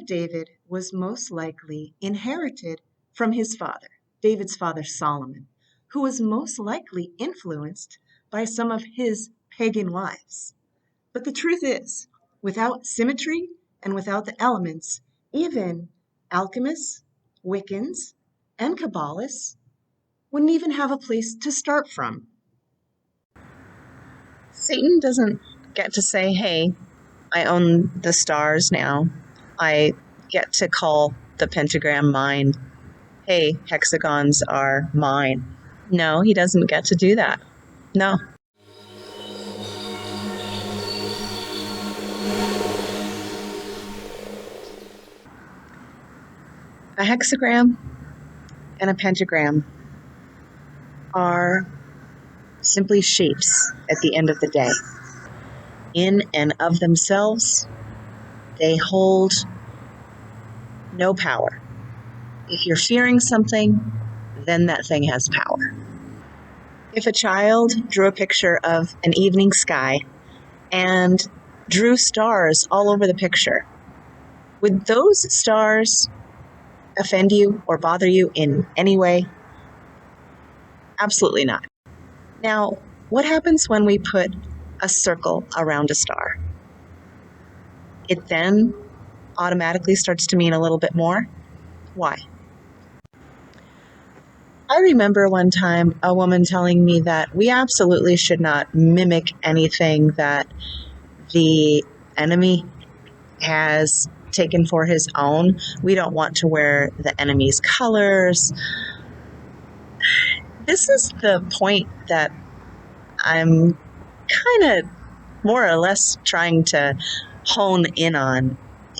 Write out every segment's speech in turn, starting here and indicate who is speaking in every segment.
Speaker 1: of David was most likely inherited from his father, David's father Solomon, who was most likely influenced by some of his pagan wives. But the truth is, without symmetry and without the elements, even alchemists, Wiccans, and Kabbalists wouldn't even have a place to start from. Satan doesn't get to say, hey, I own the stars now. I get to call the pentagram mine. Hey, hexagons are mine. No, he doesn't get to do that. No. A hexagram and a pentagram are simply shapes at the end of the day. In and of themselves, they hold no power. If you're fearing something, then that thing has power. If a child drew a picture of an evening sky and drew stars all over the picture, would those stars offend you or bother you in any way? Absolutely not. Now, what happens when we put a circle around a star? It then automatically starts to mean a little bit more. Why? I remember one time a woman telling me that we absolutely should not mimic anything that the enemy has taken for his own. We don't want to wear the enemy's colors. This is the point that I'm kind of more or less trying to hone in on.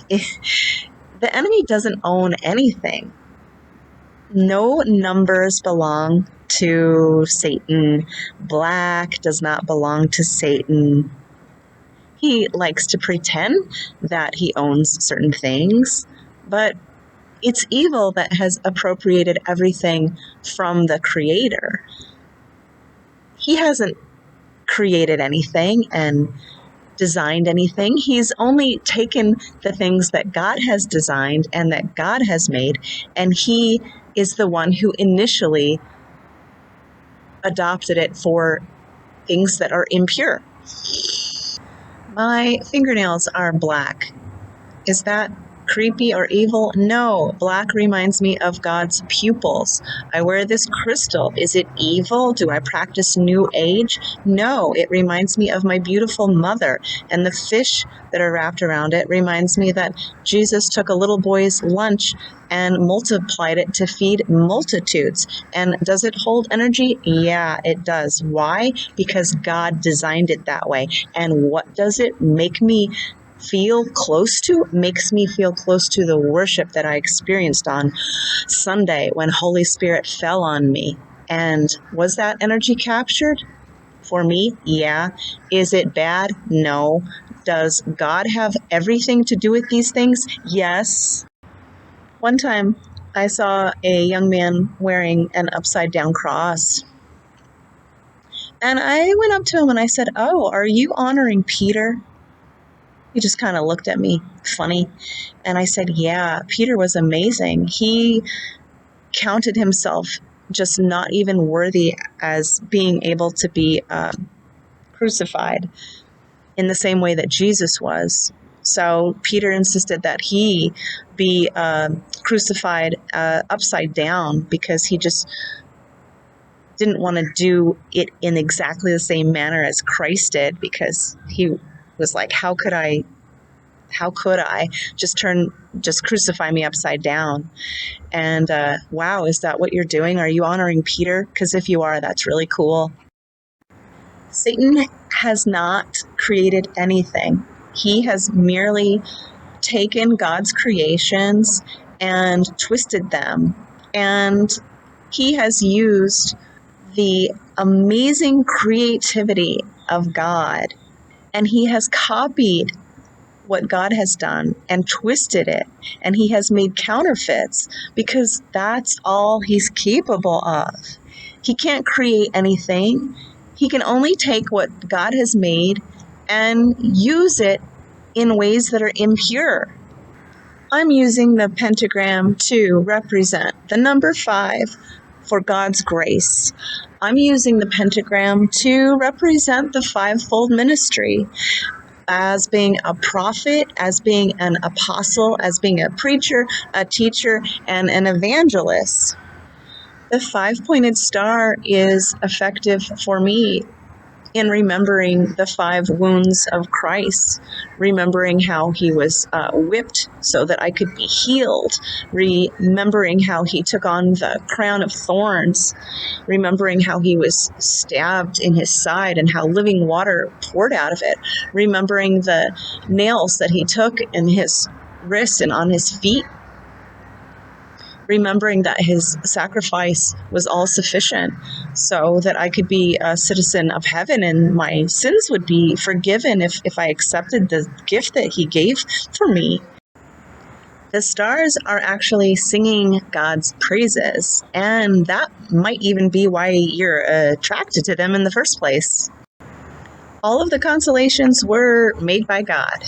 Speaker 1: The enemy doesn't own anything. No numbers belong to Satan. Black does not belong to Satan. He likes to pretend that he owns certain things, but it's evil that has appropriated everything from the Creator. He hasn't created anything and designed anything. He's only taken the things that God has designed and that God has made, and he is the one who initially adopted it for things that are impure. My fingernails are black. Is that creepy or evil? No. Black reminds me of God's pupils. I wear this crystal. Is it evil? Do I practice New Age? No. It reminds me of my beautiful mother. And the fish that are wrapped around it reminds me that Jesus took a little boy's lunch and multiplied it to feed multitudes. And does it hold energy? Yeah, it does. Why? Because God designed it that way. And what does it make me feel close to? Makes me feel close to the worship that I experienced on Sunday when Holy Spirit fell on me. And was that energy captured? For me, yeah. Is it bad? No. Does God have everything to do with these things? Yes. One time I saw a young man wearing an upside down cross. And I went up to him and I said, "Oh, are you honoring Peter?" He just kind of looked at me funny. And I said, yeah, Peter was amazing. He counted himself just not even worthy as being able to be crucified in the same way that Jesus was. So Peter insisted that he be crucified upside down because he just didn't want to do it in exactly the same manner as Christ did, because he was like, how could I just crucify me upside down? And wow, is that what you're doing? Are you honoring Peter? Because if you are, that's really cool. Satan has not created anything. He has merely taken God's creations and twisted them. And he has used the amazing creativity of God, and he has copied what God has done and twisted it, and he has made counterfeits because that's all he's capable of. He can't create anything. He can only take what God has made and use it in ways that are impure. I'm using the pentagram to represent the number 5 for God's grace. I'm using the pentagram to represent the 5-fold ministry as being a prophet, as being an apostle, as being a preacher, a teacher, and an evangelist. The 5-pointed star is effective for me in remembering the 5 wounds of Christ, remembering how he was whipped so that I could be healed, remembering how he took on the crown of thorns, remembering how he was stabbed in his side and how living water poured out of it, remembering the nails that he took in his wrists and on his feet, remembering that his sacrifice was all sufficient so that I could be a citizen of heaven and my sins would be forgiven if I accepted the gift that he gave for me. The stars are actually singing God's praises, and that might even be why you're attracted to them in the first place. All of the constellations were made by God.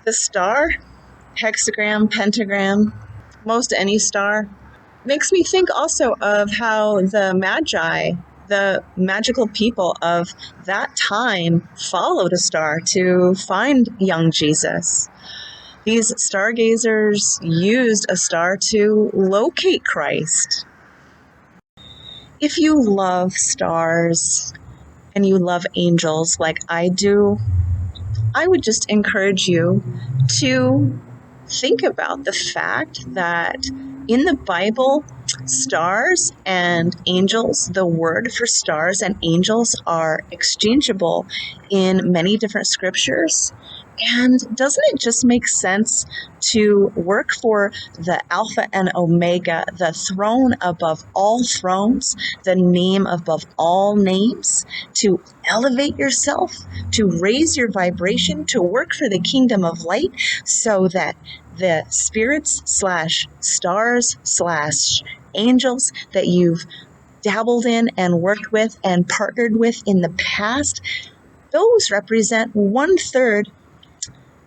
Speaker 1: The star, hexagram, pentagram, most any star, makes me think also of how the Magi, the magical people of that time, followed a star to find young Jesus. These stargazers used a star to locate Christ. If you love stars and you love angels like I do, I would just encourage you to think about the fact that in the Bible, stars and angels, the word for stars and angels are exchangeable in many different scriptures. And doesn't it just make sense to work for the Alpha and Omega, the throne above all thrones, the name above all names, to elevate yourself, to raise your vibration, to work for the kingdom of light so that the spirits / stars / angels that you've dabbled in and worked with and partnered with in the past, those represent 1/3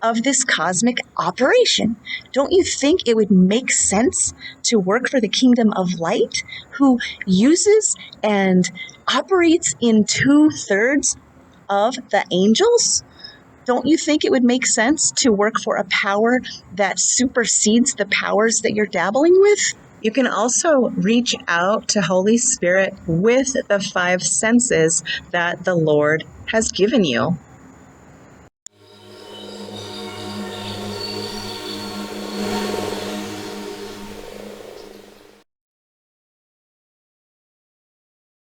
Speaker 1: of this cosmic operation. Don't you think it would make sense to work for the kingdom of light, who uses and operates in 2/3 of the angels? Don't you think it would make sense to work for a power that supersedes the powers that you're dabbling with? You can also reach out to Holy Spirit with the 5 senses that the Lord has given you.